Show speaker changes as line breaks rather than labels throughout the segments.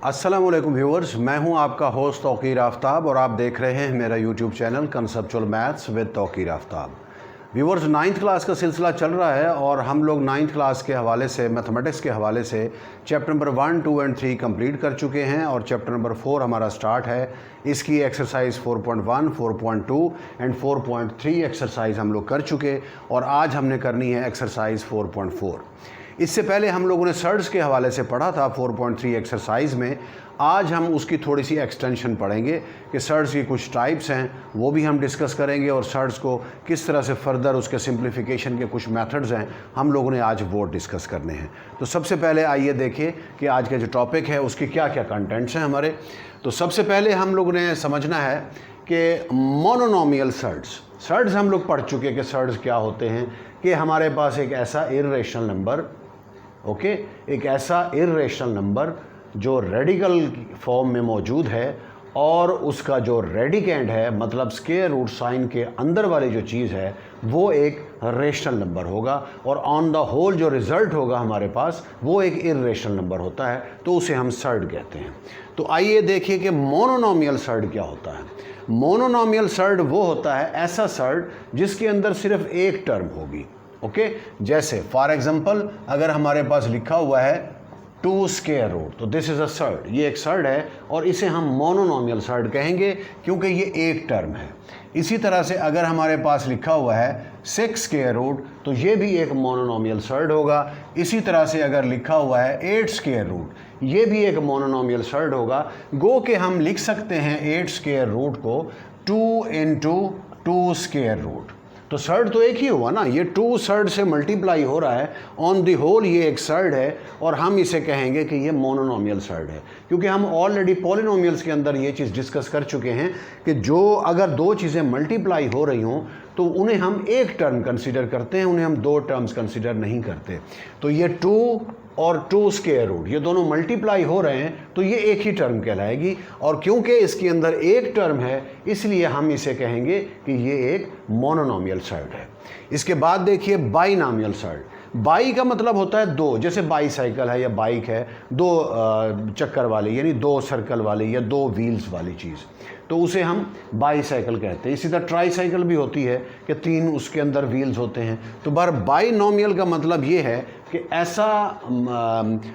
अस्सलामुअलैकुम व्यूअर्स, मैं हूं आपका होस्ट तौकीर आफ्ताब और आप देख रहे हैं मेरा YouTube channel conceptual maths with Tauqeer Aftab. Viewers, 9th class का सिलसिला चल रहा है और हम लोग 9th क्लास के हवाले से, मैथमेटिक्स के हवाले से चैप्टर नंबर 1, 2 एंड 3 कंप्लीट कर चुके हैं और चैप्टर नंबर 4 हमारा स्टार्ट है। इसकी एक्सरसाइज 4.1, 4.2 एंड 4.3 एक्सरसाइज हम लोग कर चुके और आज हमने करनी है एक्सरसाइज 4.4। इससे पहले हम लोगों ने सर्ड्स के हवाले से पढ़ा था 4.3 एक्सरसाइज में। आज हम उसकी थोड़ी सी एक्सटेंशन पढ़ेंगे कि सर्ड्स की कुछ टाइप्स हैं, वो भी हम डिस्कस करेंगे और सर्ड्स को किस तरह से फर्दर उसके सिंप्लीफिकेशन के कुछ मेथड्स हैं हम लोगों ने आज वो डिस्कस करने हैं। तो सबसे पहले आइए देखिए कि आज का जो टॉपिक है उसके क्या क्या कंटेंट्स हैं हमारे। तो सबसे पहले हम लोगों ने समझना है कि मोनोनोमियल सर्ड्स हम लोग पढ़ चुके कि सर्ड्स क्या होते हैं, कि हमारे पास एक ऐसा इर्रेशनल नंबर, एक ऐसा इर्रेशनल नंबर जो रेडिकल फॉर्म में मौजूद है और उसका जो रेडिकेंड है, मतलब स्क्वायर रूट साइन के अंदर वाली जो चीज़ है वो एक रेशनल नंबर होगा और ऑन द होल जो रिज़ल्ट होगा हमारे पास वो एक इर्रेशनल नंबर होता है, तो उसे हम सर्ड कहते हैं। तो आइए देखिए कि मोनोनोमियल सर्ड क्या होता है। मोनोनोमियल सर्ड वो होता है ऐसा सर्ड जिसके अंदर सिर्फ एक टर्म होगी। जैसे फॉर एग्जांपल अगर हमारे पास लिखा हुआ है 2 स्क्वायर रूट, तो दिस इज़ अ सर्ड, ये एक सर्ड है और इसे हम मोनोनोमियल सर्ड कहेंगे क्योंकि ये एक टर्म है। इसी तरह से अगर हमारे पास लिखा हुआ है 6 स्क्वायर रूट, तो ये भी एक मोनोनोमियल सर्ड होगा। इसी तरह से अगर लिखा हुआ है 8 स्क्वायर रूट, ये भी एक मोनोनोमियल सर्ड होगा। गो के हम लिख सकते हैं 8 स्क्वायर रूट को 2 इंटू 2 स्क्वायर रूट, तो सर्ड तो एक ही हुआ ना, ये 2 सर्ड से मल्टीप्लाई हो रहा है, ऑन दी होल ये एक सर्ड है और हम इसे कहेंगे कि ये मोनोनोमियल सर्ड है, क्योंकि हम ऑलरेडी पॉलिनोमियल्स के अंदर ये चीज़ डिस्कस कर चुके हैं कि जो अगर दो चीज़ें मल्टीप्लाई हो रही हों तो उन्हें हम एक टर्म कंसीडर करते हैं, उन्हें हम दो टर्म्स कंसीडर नहीं करते। तो ये 2 और 2 स्क्वायर रूट ये दोनों मल्टीप्लाई हो रहे हैं तो ये एक ही टर्म कहलाएगी, और क्योंकि इसके अंदर एक टर्म है इसलिए हम इसे कहेंगे कि ये एक मोनोनोमियल सर्ड है। इसके बाद देखिए बाइनोमियल सर्ड। बाई का मतलब होता है दो, जैसे बाईसाइकिल है या बाइक है, दो चक्कर वाली, यानी दो सर्कल वाली या दो व्हील्स वाली चीज़, तो उसे हम बाईसाइकिल कहते हैं। इसी तरह ट्राईसाइकिल भी होती है कि 3 उसके अंदर व्हील्स होते हैं। तो बाइनोमियल का मतलब ये है कि ऐसा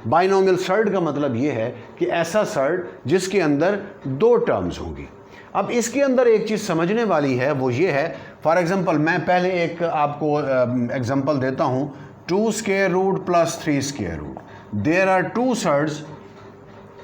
बाइनोमियल सर्ड का मतलब ये है कि ऐसा सर्ड जिसके अंदर दो टर्म्स होंगी। अब इसके अंदर एक चीज़ समझने वाली है, वो ये है, फॉर एग्जांपल मैं पहले एक आपको एग्जांपल देता हूँ, 2 square root plus 3 square root, there are 2 surds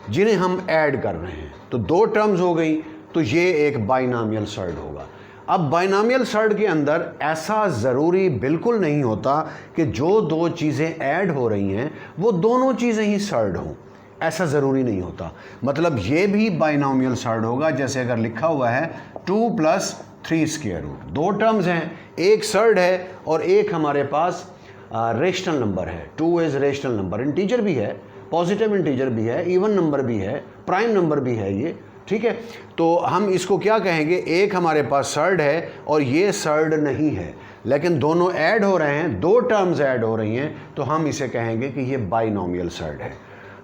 जिन्हें हम ऐड कर रहे हैं, तो दो टर्म्स हो गई, तो ये एक बाइनोमियल सर्ड होगा। अब बाइनोमियल सर्ड के अंदर ऐसा ज़रूरी बिल्कुल नहीं होता कि जो दो चीज़ें ऐड हो रही हैं वो दोनों चीज़ें ही सर्ड हों, ऐसा ज़रूरी नहीं होता। मतलब ये भी बाइनोमियल सर्ड होगा, जैसे अगर लिखा हुआ है 2 प्लस 3 स्क्वायर रूट, दो टर्म्स हैं, एक सर्ड है और एक हमारे पास रेशनल नंबर है। 2 इज़ रेशनल नंबर, इंटीजर भी है, पॉजिटिव इंटीजर भी है, इवन नंबर भी है, प्राइम नंबर भी है ये, ठीक है। तो हम इसको क्या कहेंगे, एक हमारे पास सर्ड है और ये सर्ड नहीं है, लेकिन दोनों ऐड हो रहे हैं, दो टर्म्स ऐड हो रही हैं, तो हम इसे कहेंगे कि ये बाइनोमियल सर्ड है।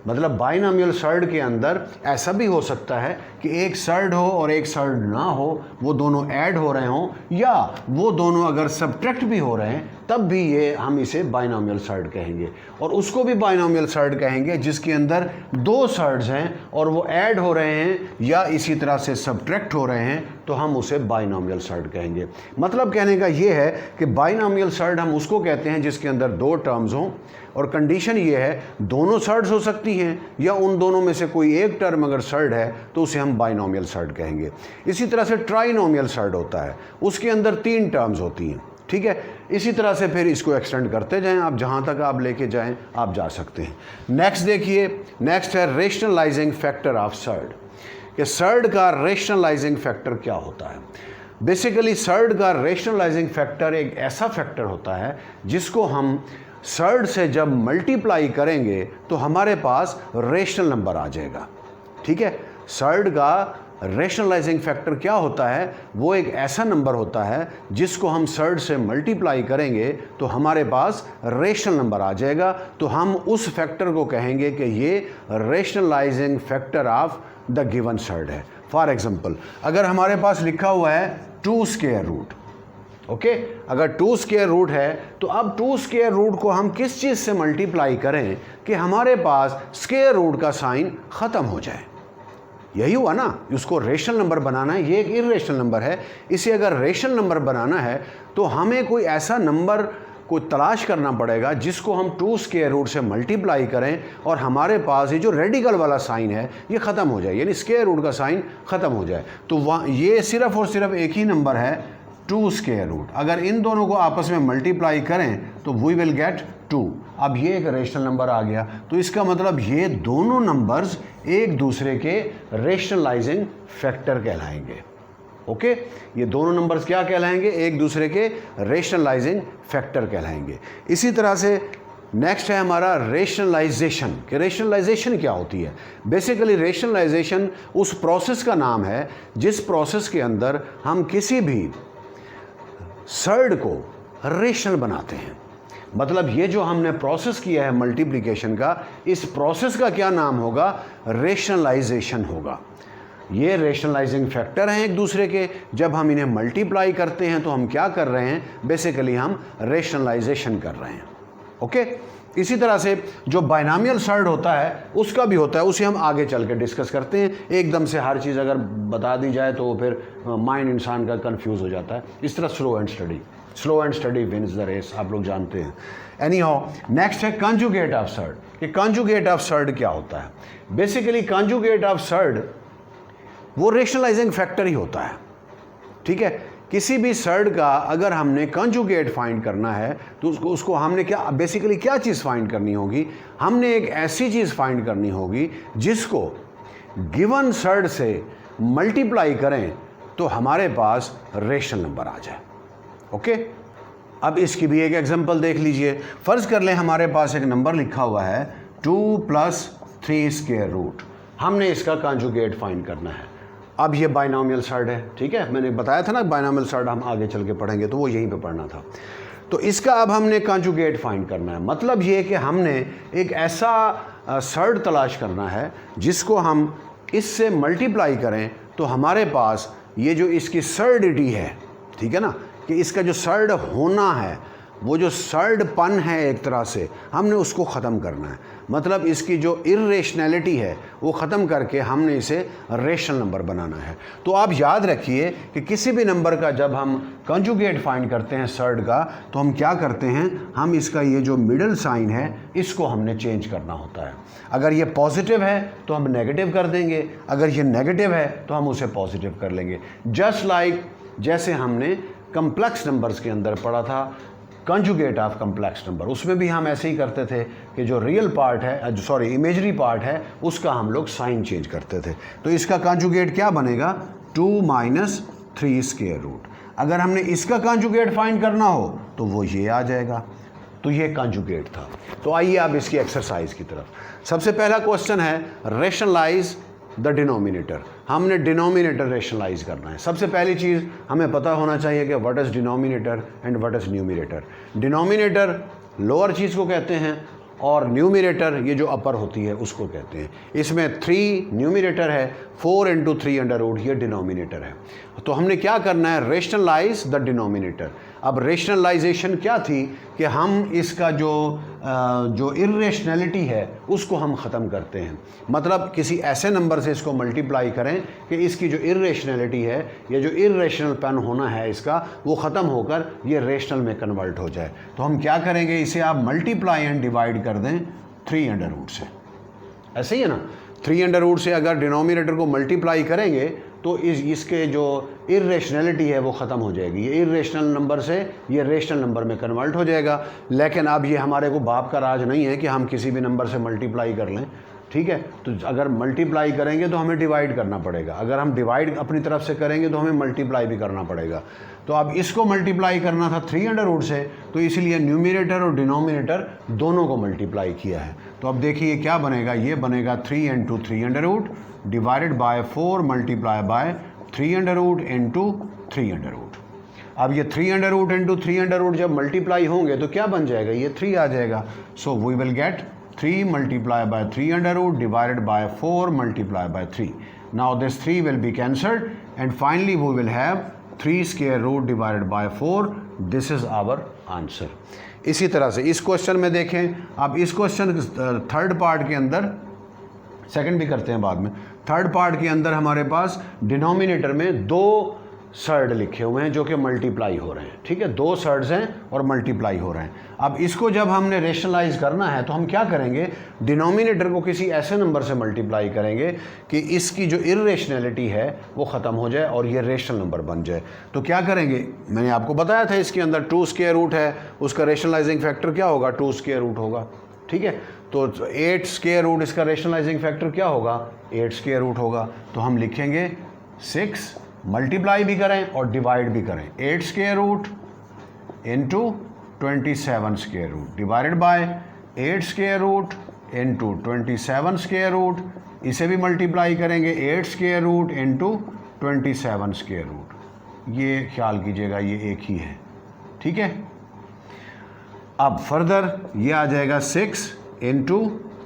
मतलब बाइनोमियल सर्ड के अंदर ऐसा भी हो सकता है कि एक सर्ड हो और एक सर्ड ना हो, वो दोनों ऐड हो रहे हों, या वो दोनों अगर सब्ट्रैक्ट भी हो रहे हैं तब भी ये हम इसे बाइनोमियल सर्ड कहेंगे। और उसको भी बाइनोमियल सर्ड कहेंगे जिसके अंदर दो सर्ड्स हैं और वो ऐड हो रहे हैं या इसी तरह से सब्ट्रैक्ट हो रहे हैं, तो हम उसे बाइनोमियल सर्ड कहेंगे। मतलब कहने का ये है कि बाइनोमियल सर्ड हम उसको कहते हैं जिसके अंदर दो टर्म्स हों, और कंडीशन ये है दोनों सर्ड्स हो सकती हैं या उन दोनों में से कोई एक टर्म अगर सर्ड है तो उसे हम बाइनोमियल सर्ड कहेंगे। इसी तरह से ट्राइनोमियल सर्ड होता है, उसके अंदर 3 टर्म्स होती हैं, ठीक है। इसी तरह से फिर इसको एक्सटेंड करते जाएं, आप जहाँ तक आप लेके जाएं आप जा सकते हैं। नेक्स्ट देखिए, नेक्स्ट है रेशनलाइजिंग फैक्टर ऑफ सर्ड, कि सर्ड का रेशनलाइजिंग फैक्टर क्या होता है। बेसिकली सर्ड का रेशनलाइजिंग फैक्टर एक ऐसा फैक्टर होता है जिसको हम सर्ड से जब मल्टीप्लाई करेंगे तो हमारे पास रेशनल नंबर आ जाएगा, ठीक है। सर्ड का रेशनलाइजिंग फैक्टर क्या होता है, वो एक ऐसा नंबर होता है जिसको हम सर्ड से मल्टीप्लाई करेंगे तो हमारे पास रेशनल नंबर आ जाएगा। तो हम उस फैक्टर को कहेंगे कि ये rationalising factor of the given surd है। फॉर एग्जांपल, अगर हमारे पास लिखा हुआ है 2 स्क्वायर रूट, ओके, अगर 2 स्क्वायर रूट है तो अब 2 स्क्वायर रूट को हम किस चीज़ से मल्टीप्लाई करें कि हमारे पास स्क्वायर रूट का साइन ख़त्म हो जाए। यही हुआ ना, उसको रेशनल नंबर बनाना है, ये एक इर्रेशनल नंबर है। इसे अगर रेशनल नंबर बनाना है तो हमें कोई ऐसा नंबर को तलाश करना पड़ेगा जिसको हम 2 स्क्वायर रूट से मल्टीप्लाई करें और हमारे पास ये जो रेडिकल वाला साइन है ये ख़त्म हो जाए, यानी स्क्वायर रूट का साइन ख़त्म हो जाए। तो वहाँ ये सिर्फ़ और सिर्फ एक ही नंबर है 2 स्क्वायर रूट। अगर इन दोनों को आपस में मल्टीप्लाई करें तो वी विल गेट 2। अब ये एक रेशनल नंबर आ गया, तो इसका मतलब ये दोनों नंबर्स एक दूसरे के रेशनलाइजिंग फैक्टर कहलाएंगे। ओके, ये दोनों नंबर्स क्या कहलाएंगे, एक दूसरे के रेशनलाइजिंग फैक्टर कहलाएंगे। इसी तरह से नेक्स्ट है हमारा रेशनलाइजेशन। कि रेशनलाइजेशन क्या होती है? बेसिकली रेशनलाइजेशन उस प्रोसेस का नाम है जिस प्रोसेस के अंदर हम किसी भी सर्ड को रेशनल बनाते हैं। मतलब ये जो हमने प्रोसेस किया है मल्टीप्लिकेशन का, इस प्रोसेस का क्या नाम होगा, रेशनलाइजेशन होगा। ये रेशनलाइजिंग फैक्टर हैं एक दूसरे के, जब हम इन्हें मल्टीप्लाई करते हैं तो हम क्या कर रहे हैं, बेसिकली हम रेशनलाइजेशन कर रहे हैं। ओके, इसी तरह से जो बाइनॉमियल सर्ड होता है उसका भी होता है, उसे हम आगे चल के डिस्कस करते हैं। एकदम से हर चीज़ अगर बता दी जाए तो फिर माइंड इंसान का कंफ्यूज हो जाता है। इस तरह slow and steady wins the race, आप लोग जानते हैं। एनी हाउ, नेक्स्ट है कॉन्जुगेट ऑफ सर्ड। कि कॉन्जुगेट ऑफ सर्ड क्या होता है? बेसिकली कॉन्जुगेट ऑफ सर्ड वो रेशनलाइजिंग फैक्टर ही होता है। ठीक है, किसी भी सर्ड का अगर हमने कॉन्जुगेट फाइंड करना है तो उसको हमने बेसिकली क्या चीज़ फाइंड करनी होगी, हमने एक ऐसी चीज़ फाइंड करनी होगी जिसको गिवन सर्ड से मल्टीप्लाई करें तो हमारे पास रेशनल नंबर आ जाए। ओके, अब इसकी भी एक एग्जांपल देख लीजिए। फ़र्ज़ कर लें हमारे पास एक नंबर लिखा हुआ है 2 + 3 स्क्वायर रूट। हमने इसका कॉन्जुगेट फाइंड करना है। अब ये बाइनॉमियल सर्ड है, ठीक है, मैंने बताया था ना बाइनॉमियल सर्ड हम आगे चल के पढ़ेंगे, तो वो यहीं पे पढ़ना था। तो इसका अब हमने कॉन्जुगेट फाइंड करना है। मतलब ये कि हमने एक ऐसा सर्ड तलाश करना है जिसको हम इससे मल्टीप्लाई करें तो हमारे पास ये जो इसकी सर्डिटी है, ठीक है ना, कि इसका जो सर्ड होना है, वो जो सर्डपन है एक तरह से, हमने उसको ख़त्म करना है। मतलब इसकी जो इर्रेशनैलिटी है वो ख़त्म करके हमने इसे रेशनल नंबर बनाना है। तो आप याद रखिए कि किसी भी नंबर का जब हम कॉन्जुगेट फाइंड करते हैं सर्ड का, तो हम क्या करते हैं, हम इसका ये जो मिडिल साइन है इसको हमने चेंज करना होता है। अगर ये पॉजिटिव है तो हम नेगेटिव कर देंगे, अगर ये नेगेटिव है तो हम उसे पॉजिटिव कर लेंगे। जस्ट लाइक जैसे हमने कम्प्लेक्स नंबर्स के अंदर पढ़ा था कॉन्जुगेट ऑफ कम्प्लेक्स नंबर, उसमें भी हम ऐसे ही करते थे कि जो रियल पार्ट है, सॉरी इमेजरी पार्ट है, उसका हम लोग साइन चेंज करते थे। तो इसका कॉन्जुगेट क्या बनेगा, 2 - 3 स्क्वायर रूट। अगर हमने इसका कॉन्जुगेट फाइंड करना हो तो वो ये आ जाएगा। तो ये कॉन्जुगेट था। तो आइए आप इसकी एक्सरसाइज की तरफ। सबसे पहला क्वेश्चन है रेशनलाइज द डिनोमिनेटर। हमने डिनोमिनेटर रेशनलाइज करना है। सबसे पहली चीज़ हमें पता होना चाहिए कि what is denominator and what is numerator. Denominator lower चीज़ को कहते हैं और न्यूमिनेटर ये जो अपर होती है उसको कहते हैं। इसमें 3 न्यूमिनेटर है, 4 × 3√, ये डिनोमिनेटर है। तो हमने क्या करना है, रेशनलाइज द डिनोमिनेटर। अब रेशनलाइजेशन क्या थी कि हम इसका जो इर्रेशनैलिटी है उसको हम ख़त्म करते हैं। मतलब किसी ऐसे नंबर से इसको मल्टीप्लाई करें कि इसकी जो इर्रेशनैलिटी है या जो इर्रेशनलपन होना है इसका, वो ख़त्म होकर ये रेशनल में कन्वर्ट हो जाए। तो हम क्या करेंगे, इसे आप मल्टीप्लाई एंड डिवाइड कर दें 3√, से। ऐसे ही है ना, 3√, से अगर डिनोमिनेटर को मल्टीप्लाई करेंगे तो इसके जो इर्रेशनैलिटी है वो ख़त्म हो जाएगी। ये इर्रेशनल नंबर से ये रेशनल नंबर में कन्वर्ट हो जाएगा। लेकिन अब ये हमारे को बाप का राज नहीं है कि हम किसी भी नंबर से मल्टीप्लाई कर लें। ठीक है। तो अगर मल्टीप्लाई करेंगे तो हमें डिवाइड करना पड़ेगा, अगर हम डिवाइड अपनी तरफ से करेंगे तो हमें मल्टीप्लाई भी करना पड़ेगा। तो अब इसको मल्टीप्लाई करना था 3 से, तो इसलिए न्यूमिनेटर और डिनोमिनेटर दोनों को मल्टीप्लाई किया है। तो अब देखिए क्या बनेगा, ये बनेगा 3 × 3 divided by 4 multiply by 3 into 3। अब ये 3 इंटू 3 जब मल्टीप्लाई होंगे तो क्या बन जाएगा, ये 3 आ जाएगा। So we will get 3 multiply by 3 divided by 4 multiply by 3। Now this 3 will be cancelled and finally we will have 3 square root divided by 4। This is our answer. इसी तरह से इस क्वेश्चन में देखें, अब इस क्वेश्चन थर्ड पार्ट के अंदर, सेकंड भी करते हैं बाद में, थर्ड पार्ट के अंदर हमारे पास डिनोमिनेटर में 2 सर्ड लिखे हुए हैं जो कि मल्टीप्लाई हो रहे हैं, ठीक है, 2 सर्ड्स हैं और मल्टीप्लाई हो रहे हैं। अब इसको जब हमने रेशनलाइज करना है तो हम क्या करेंगे, डिनोमिनेटर को किसी ऐसे नंबर से मल्टीप्लाई करेंगे कि इसकी जो इर्रेशनैलिटी है वो ख़त्म हो जाए और ये रेशनल नंबर बन जाए। तो क्या करेंगे, मैंने आपको बताया था इसके अंदर 2 स्क्वायर रूट है, उसका रेशनलाइजिंग फैक्टर क्या होगा, 2 स्क्वायर रूट होगा, ठीक है। तो 8 स्क्वायर रूट, इसका रेशनलाइजिंग फैक्टर क्या होगा, 8 स्क्वायर रूट होगा। तो हम लिखेंगे 6, मल्टीप्लाई भी करें और डिवाइड भी करें, 8 square root into 27 square root divided by 8 square root into 27 square root, इसे भी मल्टीप्लाई करेंगे 8 square root into 27 square root. ये ख्याल कीजिएगा ये एक ही है, ठीक है। अब फर्दर ये आ जाएगा 6 into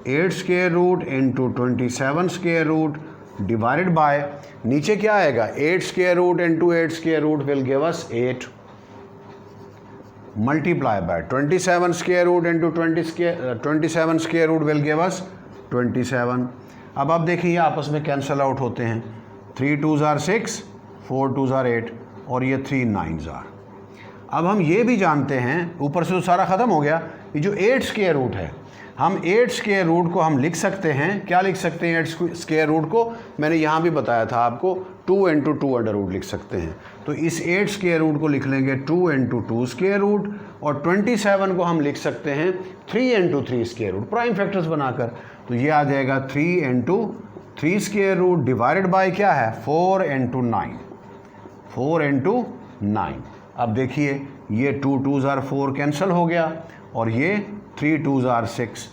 8 square root into 27 square root divided by, नीचे क्या आएगा, 8 square root into 8 square root will give us 8 multiply by 27 square root into 27 square root will give us 27। अब आप देखिए ये आपस में कैंसल आउट होते हैं, 3 2s are 6, 4 2s are 8 और ये 3 9s are। अब हम ये भी जानते हैं, ऊपर से तो सारा ख़त्म हो गया, ये जो 8 स्क्वायर रूट है, हम 8 स्क्वायर रूट को हम लिख सकते हैं, क्या लिख सकते हैं 8 स्क्वायर रूट को, मैंने यहाँ भी बताया था आपको, 2 × 2 अंडर रूट लिख सकते हैं। तो इस 8 स्क्वायर रूट को लिख लेंगे 2 × 2 स्क्वायर रूट और 27 को हम लिख सकते हैं 3 × 3 स्क्वायर रूट, प्राइम फैक्टर्स बनाकर। तो ये आ जाएगा 3 × 3 स्क्वायर रूट डिवाइडेड बाय क्या है, 4 × 9, 4 × 9। अब देखिए ये 2 2s are 4 कैंसिल हो गया और ये 3 2s are 6,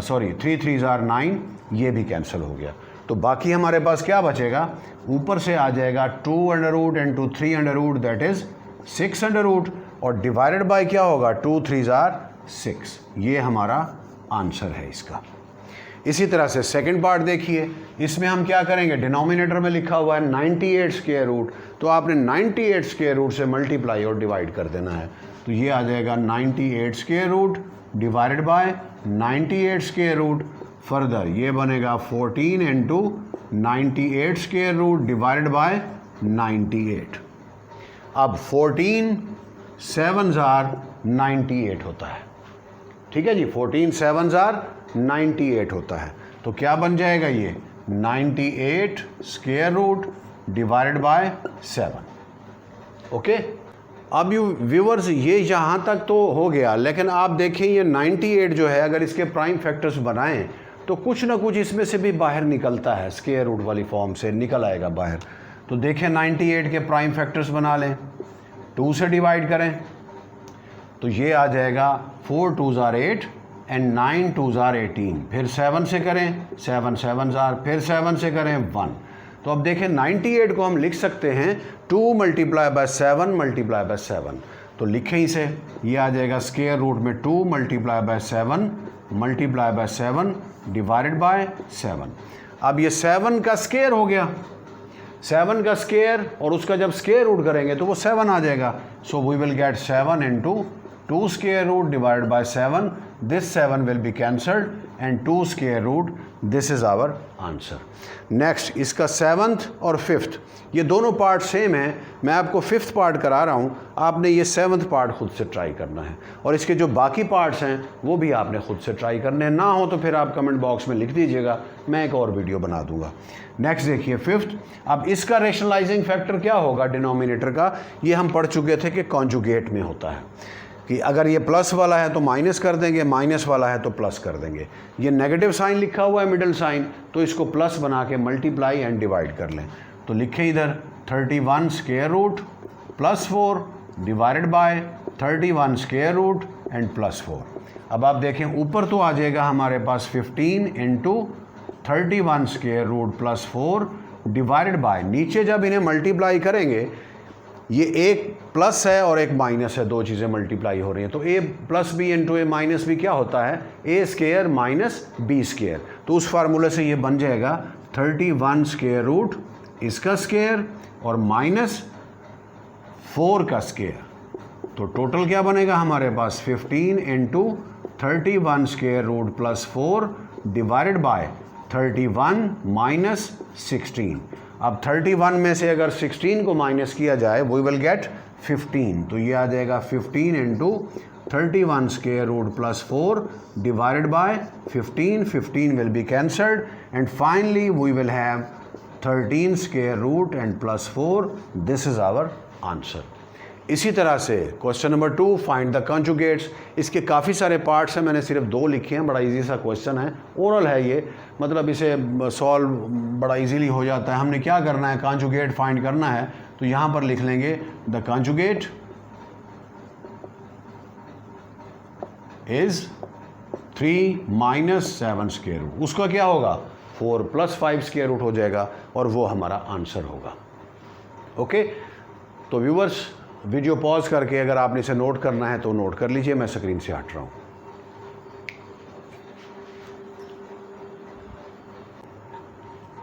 3 3s are 9, ये भी कैंसिल हो गया। तो बाकी हमारे पास क्या बचेगा, ऊपर से आ जाएगा 2 under root into 3 under root that is 6 under root और डिवाइडेड बाय क्या होगा, 2 3s are 6। ये हमारा आंसर है इसका। इसी तरह से सेकंड पार्ट देखिए, इसमें हम क्या करेंगे, डिनोमिनेटर में लिखा हुआ है 98 स्क्वायर रूट, तो आपने 98 स्क्वायर रूट से मल्टीप्लाई और डिवाइड कर देना है। तो ये आ जाएगा 98 square root divided by 98 square root, further ये बनेगा 14 into 98 square root divided by 98। अब 14 7s are 98 होता है, ठीक है जी, 14 7s are 98 होता है। तो क्या बन जाएगा ये 98 square root divided by 7। Okay, अब यू व्यूअर्स ये यहाँ तक तो हो गया, लेकिन आप देखें ये 98 जो है अगर इसके प्राइम फैक्टर्स बनाएं तो कुछ ना कुछ इसमें से भी बाहर निकलता है, स्क्वायर रूट वाली फॉर्म से निकल आएगा बाहर। तो देखें 98 के प्राइम फैक्टर्स बना लें, 2 से डिवाइड करें तो ये आ जाएगा 4 2s are 8 and 9 2s are 18, फिर 7 से करें 7 7s are, फिर 7 से करें 1। तो अब देखें 98 को हम लिख सकते हैं 2 मल्टीप्लाई बाय 7 मल्टीप्लाई बाय 7। तो लिखें इसे, ये आ जाएगा स्क्वायर रूट में 2 multiply by 7 multiply by 7 divided by 7। अब ये 7 का स्क्वायर हो गया, 7 का स्क्वायर और उसका जब स्क्वायर रूट करेंगे तो वो 7 आ जाएगा। So we will get 7 into 2 square root divided by 7, this 7 will be cancelled and 2 square root, this is our answer. Next इसका 7th और 5th ये दोनों पार्ट सेम है, मैं आपको 5th पार्ट करा रहा हूँ, आपने ये 7th पार्ट खुद से ट्राई करना है और इसके जो बाकी पार्ट्स हैं वो भी आपने खुद से ट्राई करने हैं, ना हो तो फिर आप कमेंट बॉक्स में लिख दीजिएगा, मैं एक और वीडियो बना दूंगा। नेक्स्ट देखिए 5th, अब इसका रेशनलाइजिंग फैक्टर क्या होगा डिनोमिनेटर का, ये हम पढ़ चुके थे कि कॉन्जुगेट में होता है। कि अगर ये प्लस वाला है तो माइनस कर देंगे, माइनस वाला है तो प्लस कर देंगे। ये नेगेटिव साइन लिखा हुआ है मिडिल साइन, तो इसको प्लस बना के मल्टीप्लाई एंड डिवाइड कर लें। तो लिखें इधर 31 square root plus 4 divided by 31 square root and plus 4। अब आप देखें ऊपर तो आ जाएगा हमारे पास 15 into 31 square root plus 4 divided by, नीचे जब इन्हें मल्टीप्लाई करेंगे, ये एक प्लस है और एक माइनस है, दो चीज़ें मल्टीप्लाई हो रही हैं, तो a plus b into a minus b क्या होता है, a square minus b square. तो उस फार्मूले से ये बन जाएगा 31 स्क्वायर रूट इसका स्क्वायर और माइनस 4 का स्क्वायर। तो टोटल क्या बनेगा हमारे पास 15 into 31 square root plus 4 divided by 31 minus 16। अब 31 में से अगर 16 को माइनस किया जाए वी विल गेट 15, तो ये आ जाएगा 15 into 31 square root plus 4 divided by 15, 15 will be cancelled and finally we will have 13 square root and plus 4। This is our answer. इसी तरह से question number 2, find the conjugates. इसके काफ़ी सारे पार्ट्स हैं, मैंने सिर्फ 2 लिखे हैं। बड़ा इजी सा क्वेश्चन है, ओरल है ये, मतलब इसे सॉल्व बड़ा इजीली हो जाता है। हमने क्या करना है, कंजुगेट फाइंड करना है, तो यहाँ पर लिख लेंगे the conjugate is 3 minus 7 square root. उसका क्या होगा, 4 प्लस 5 स्क्वायर रूट हो जाएगा और वो हमारा आंसर होगा। ओके, तो व्यूवर्स वीडियो पॉज करके अगर आपने इसे नोट करना है तो नोट कर लीजिए, मैं स्क्रीन से हट रहा हूँ।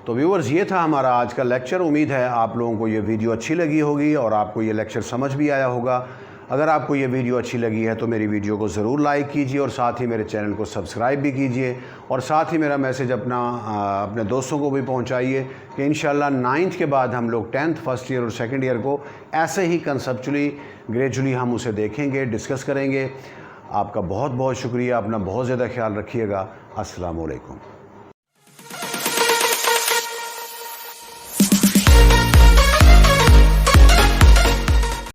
तो व्यूवर्स ये था हमारा आज का लेक्चर। उम्मीद है आप लोगों को ये वीडियो अच्छी लगी होगी और आपको ये लेक्चर समझ भी आया होगा। अगर आपको ये वीडियो अच्छी लगी है तो मेरी वीडियो को ज़रूर लाइक कीजिए और साथ ही मेरे चैनल को सब्सक्राइब भी कीजिए और साथ ही मेरा मैसेज अपने दोस्तों को भी पहुंचाइए कि इंशाल्लाह 9th के बाद हम लोग 10th फर्स्ट ईयर और सेकंड ईयर को ऐसे ही कंसेप्चुअली ग्रेजुअली हम उसे देखेंगे, डिस्कस करेंगे। आपका बहुत बहुत शुक्रिया, अपना बहुत ज़्यादा ख्याल रखिएगा। अस्सलाम वालेकुम।